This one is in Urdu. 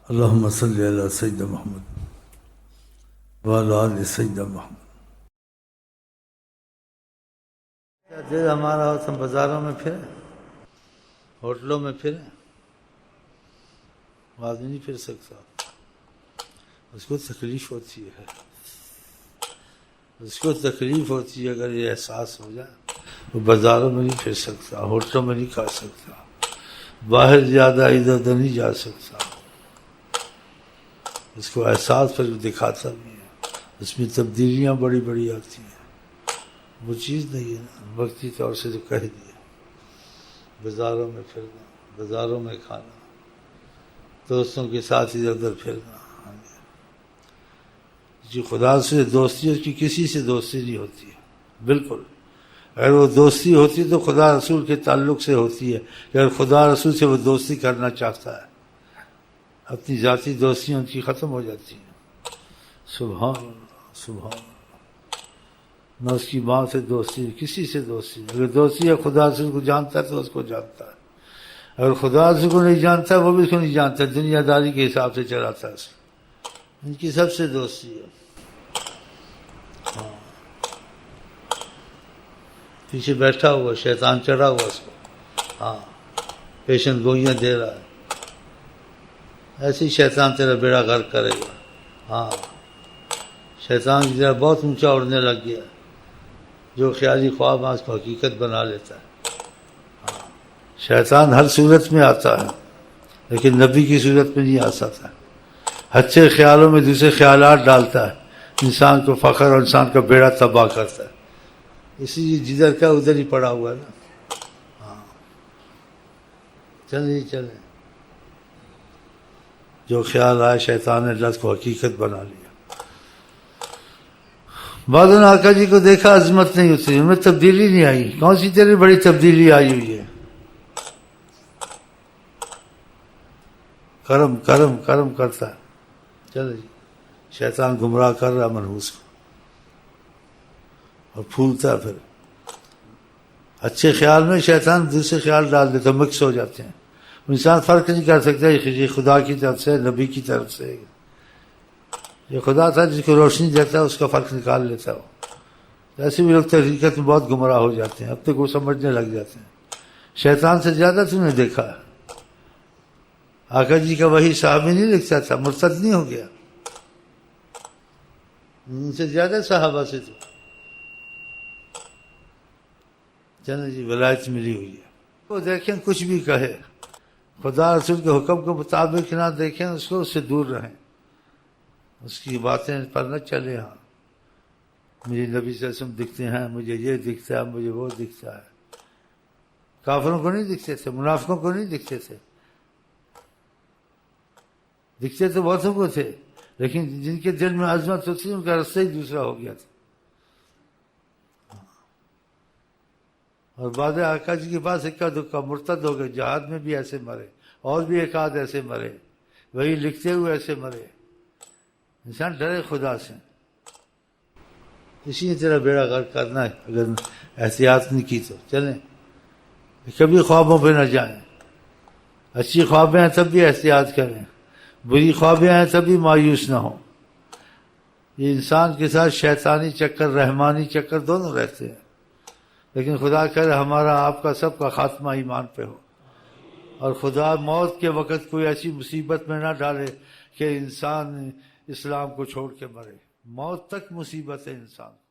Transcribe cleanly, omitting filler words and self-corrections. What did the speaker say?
اللہم صلی علی سیدنا محمد وعلی آل سیدنا محمد۔ جیسے ہمارا ہم بازاروں میں پھریں، ہوٹلوں میں پھریں، آدمی نہیں پھر سکتا، اس کو تکلیف ہوتی ہے، اس کو تکلیف ہوتی ہے۔ اگر یہ احساس ہو جائے وہ بازاروں میں نہیں پھر سکتا، ہوٹلوں میں نہیں کھا سکتا، باہر زیادہ ادھر ادھر نہیں جا سکتا۔ اس کو احساس پھر دکھاتا بھی ہے، اس میں تبدیلیاں بڑی بڑی آتی ہیں۔ وہ چیز نہیں ہے نا، وقتی طور سے جو کہہ دیا، بازاروں میں پھرنا، بازاروں میں کھانا، دوستوں کے ساتھ ادھر ادھر پھرنا۔ جو خدا سے دوستی، اس کی کسی سے دوستی نہیں ہوتی ہے، بالکل۔ اگر وہ دوستی ہوتی تو خدا رسول کے تعلق سے ہوتی ہے، اگر خدا رسول سے وہ دوستی کرنا چاہتا ہے، اپنی ذاتی دوستیاں ان کی ختم ہو جاتی ہیں۔ سبحان اللہ، سبحان اللہ۔ نہ اس کی ماں سے دوستی، کسی سے دوستی نہیں۔ اگر دوستی ہے خدا رسول کو جانتا ہے تو اس کو جانتا ہے، اگر خدا رسول کو نہیں جانتا وہ بھی اس کو نہیں جانتا، دنیا داری کے حساب سے چلاتا ہے اس کو۔ ان کی سب سے دوستی ہے۔ پیچھے بیٹھا ہوا شیطان چڑھا ہوا اس کو، پیشن گوئیاں دے رہا ہے، ایسے ہی شیطان تیرا بیڑا غرق کرے گا۔ شیطان کی طرح بہت اونچا اڑنے لگ گیا، جو خیالی خواب اس کو حقیقت بنا لیتا ہے۔ شیطان ہر صورت میں آتا ہے لیکن نبی کی صورت میں نہیں آ سکتا۔ اچھے خیالوں میں دوسرے خیالات ڈالتا ہے، انسان کو فخر اور انسان کا بیڑا تباہ کرتا ہے۔ اسی لیے جدھر کا ادھر ہی پڑا ہوا ہے نا۔ چلیں جو خیال آئے، شیطان نے لفظ کو حقیقت بنا لیا۔ بعض نے آقا جی کو دیکھا، عظمت نہیں اتری، ان میں تبدیلی نہیں آئی۔ کون سی تیری بڑی تبدیلی آئی ہوئی ہے؟ کرم کرم کرم کرتا ہے۔ چلو جی، شیطان گمراہ کر رہا منحوس کو اور پھولتا ہے۔ پھر اچھے خیال میں شیطان دوسرے خیال ڈال دیتا، مکس ہو جاتے ہیں۔ انسان فرق نہیں کر سکتا یہ خدا کی طرف سے، نبی کی طرف سے۔ یہ خدا تھا جس کو روشنی دیتا ہے، اس کا فرق نکال لیتا ہے۔ ایسے بھی لوگ حقیقت میں بہت گمراہ ہو جاتے ہیں، اپنے کو سمجھنے لگ جاتے ہیں۔ شیطان سے زیادہ تم نے دیکھا ہے۔ آقا جی کا وہی صحابی نہیں لکھتا تھا، مرتد نہیں ہو گیا، ان سے زیادہ صحابہ سے تو چلو جی ولایت ملی ہوئی ہے۔ وہ دیکھیں کچھ بھی کہے، خدا رسول کے حکم کے مطابق نہ دیکھیں اس کو، اس سے دور رہیں، اس کی باتیں پر نہ چلے۔ مجھے نبی صلی اللہ علیہ وسلم دکھتے ہیں، مجھے یہ دکھتا ہے، مجھے وہ دکھتا ہے۔ کافروں کو نہیں دکھتے تھے، منافقوں کو نہیں دکھتے تھے، دکھتے تو بہتوں کو تھے، لیکن جن کے دل میں عظمت ہوتی ان کا رستہ ہی دوسرا ہو گیا تھا۔ اور بعد آقا جی کے پاس اکا دکا مرتد ہو گئے، جہاد میں بھی ایسے مرے، اور بھی ایک آدھ ایسے مرے، وہی لکھتے ہوئے ایسے مرے۔ انسان ڈرے خدا سے، اسی طرح بیڑا غرق کرنا ہے اگر احتیاط نہیں کی تو۔ چلیں کبھی خوابوں پہ نہ جائیں، اچھی خوابیں ہیں تب بھی احتیاط کریں، بری خوابیں ہیں تب بھی مایوس نہ ہوں۔ یہ انسان کے ساتھ شیطانی چکر، رحمانی چکر دونوں رہتے ہیں، لیکن خدا کرے ہمارا آپ کا سب کا خاتمہ ایمان پہ ہو، اور خدا موت کے وقت کوئی ایسی مصیبت میں نہ ڈالے کہ انسان اسلام کو چھوڑ کے مرے۔ موت تک مصیبت ہے انسان کو۔